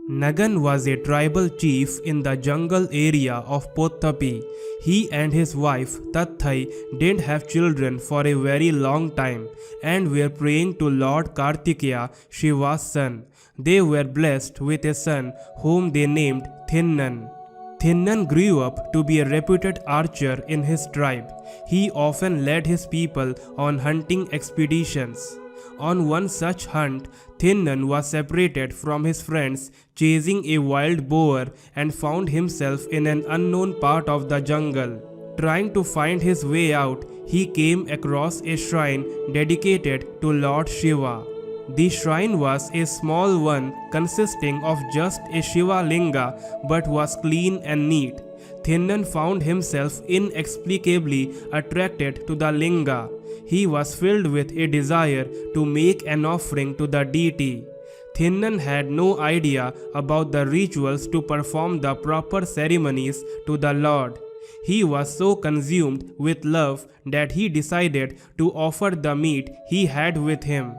Nagan was a tribal chief in the jungle area of Pottapi. He and his wife Tatthai didn't have children for a very long time and were praying to Lord Kartikeya, Shiva's son. They were blessed with a son whom they named Thinnan. Thinnan grew up to be a reputed archer in his tribe. He often led his people on hunting expeditions. On one such hunt, Thinnan was separated from his friends chasing a wild boar and found himself in an unknown part of the jungle. Trying to find his way out, he came across a shrine dedicated to Lord Shiva. The shrine was a small one consisting of just a Shiva Linga but was clean and neat. Thinnan found himself inexplicably attracted to the Linga. He was filled with a desire to make an offering to the deity. Thinnan had no idea about the rituals to perform the proper ceremonies to the Lord. He was so consumed with love that he decided to offer the meat he had with him.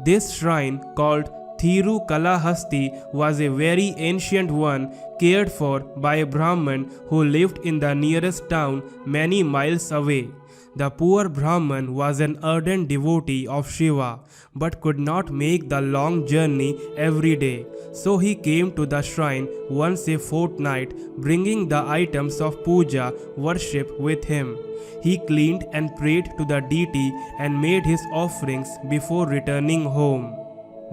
This shrine, called Thirukalahasti, was a very ancient one cared for by a Brahman who lived in the nearest town many miles away. The poor Brahman was an ardent devotee of Shiva but could not make the long journey every day. So he came to the shrine once a fortnight, bringing the items of puja worship with him. He cleaned and prayed to the deity and made his offerings before returning home.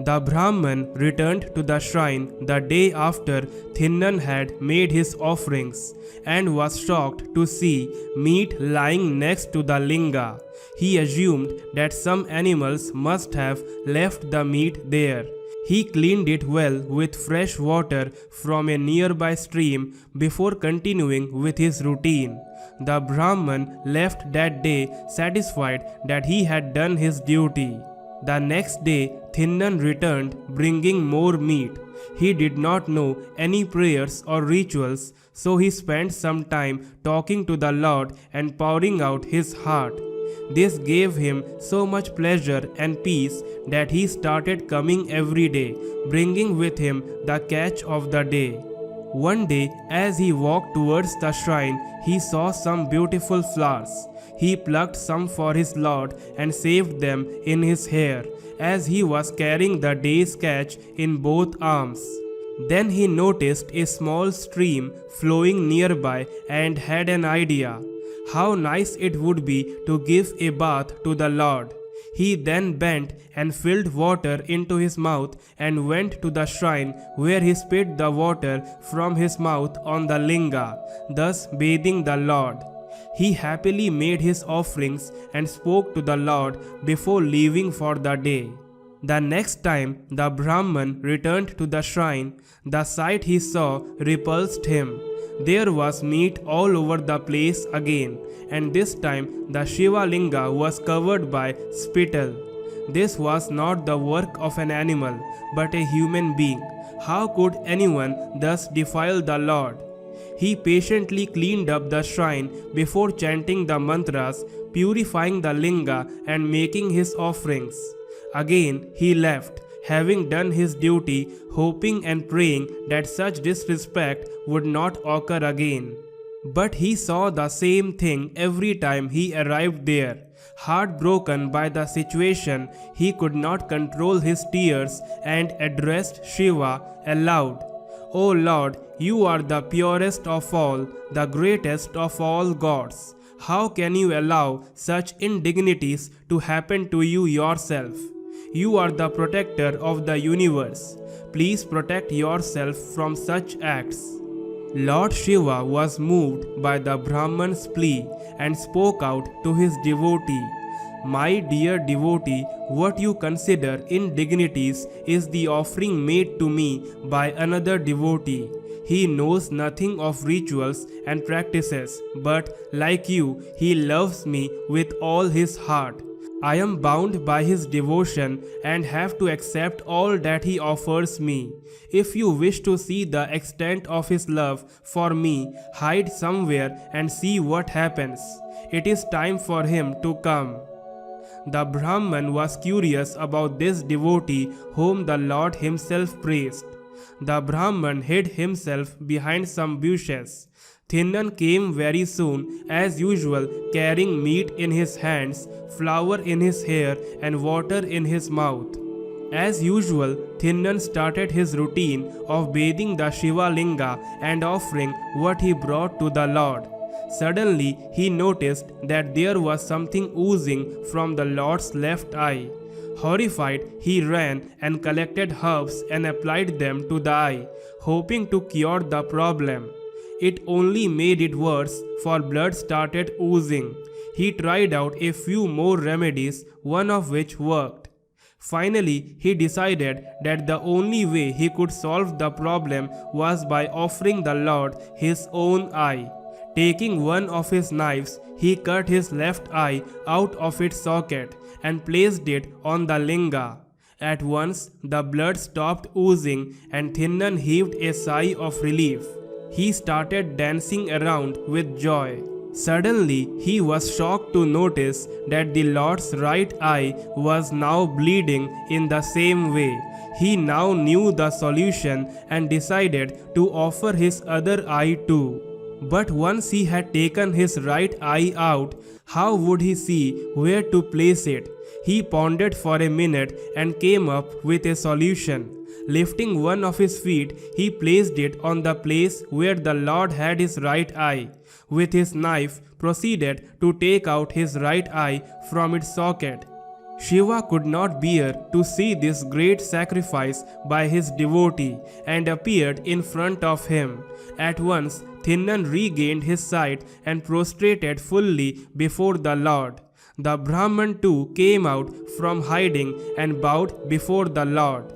The Brahman returned to the shrine the day after Thinnan had made his offerings and was shocked to see meat lying next to the linga. He assumed that some animals must have left the meat there. He cleaned it well with fresh water from a nearby stream before continuing with his routine. The Brahman left that day satisfied that he had done his duty. The next day, Thinnan returned bringing more meat. He did not know any prayers or rituals, so he spent some time talking to the Lord and pouring out his heart. This gave him so much pleasure and peace that he started coming every day, bringing with him the catch of the day. One day, as he walked towards the shrine, he saw some beautiful flowers. He plucked some for his Lord and saved them in his hair, as he was carrying the day's catch in both arms. Then he noticed a small stream flowing nearby and had an idea. How nice it would be to give a bath to the Lord. He then bent and filled water into his mouth and went to the shrine where he spit the water from his mouth on the linga, thus bathing the Lord. He happily made his offerings and spoke to the Lord before leaving for the day. The next time the Brahman returned to the shrine, the sight he saw repulsed him. There was meat all over the place again, and this time the Shiva Linga was covered by spittle. This was not the work of an animal, but a human being. How could anyone thus defile the Lord? He patiently cleaned up the shrine before chanting the mantras, purifying the linga and making his offerings. Again he left, having done his duty, hoping and praying that such disrespect would not occur again. But he saw the same thing every time he arrived there. Heartbroken by the situation, he could not control his tears and addressed Shiva aloud. O Lord, you are the purest of all, the greatest of all gods. How can you allow such indignities to happen to you yourself? You are the protector of the universe. Please protect yourself from such acts. Lord Shiva was moved by the Brahman's plea and spoke out to his devotee. My dear devotee, what you consider indignities is the offering made to me by another devotee. He knows nothing of rituals and practices, but like you, he loves me with all his heart. I am bound by his devotion and have to accept all that he offers me. If you wish to see the extent of his love for me, hide somewhere and see what happens. It is time for him to come. The Brahman was curious about this devotee whom the Lord himself praised. The Brahman hid himself behind some bushes. Thinnan came very soon, as usual, carrying meat in his hands, flour in his hair, and water in his mouth. As usual, Thinnan started his routine of bathing the Shiva Linga and offering what he brought to the Lord. Suddenly, he noticed that there was something oozing from the Lord's left eye. Horrified, he ran and collected herbs and applied them to the eye, hoping to cure the problem. It only made it worse, for blood started oozing. He tried out a few more remedies, one of which worked. Finally, he decided that the only way he could solve the problem was by offering the Lord his own eye. Taking one of his knives, he cut his left eye out of its socket and placed it on the linga. At once, the blood stopped oozing and Thinnan heaved a sigh of relief. He started dancing around with joy. Suddenly, he was shocked to notice that the Lord's right eye was now bleeding in the same way. He now knew the solution and decided to offer his other eye too. But once he had taken his right eye out, how would he see where to place it? He pondered for a minute and came up with a solution. Lifting one of his feet, he placed it on the place where the Lord had his right eye. With his knife, proceeded to take out his right eye from its socket. Shiva could not bear to see this great sacrifice by his devotee and appeared in front of him. At once, Thinnan regained his sight and prostrated fully before the Lord. The Brahman too came out from hiding and bowed before the Lord.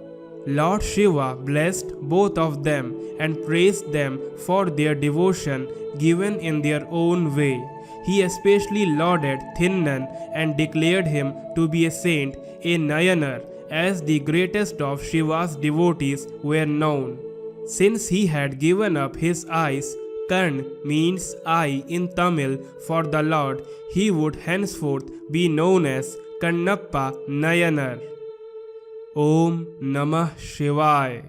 Lord Shiva blessed both of them and praised them for their devotion given in their own way. He especially lauded Thinnan and declared him to be a saint, a Nayanar, as the greatest of Shiva's devotees were known. Since he had given up his eyes, Karn means eye in Tamil for the Lord, he would henceforth be known as Kannappa Nayanar. Om Namah Shivaya.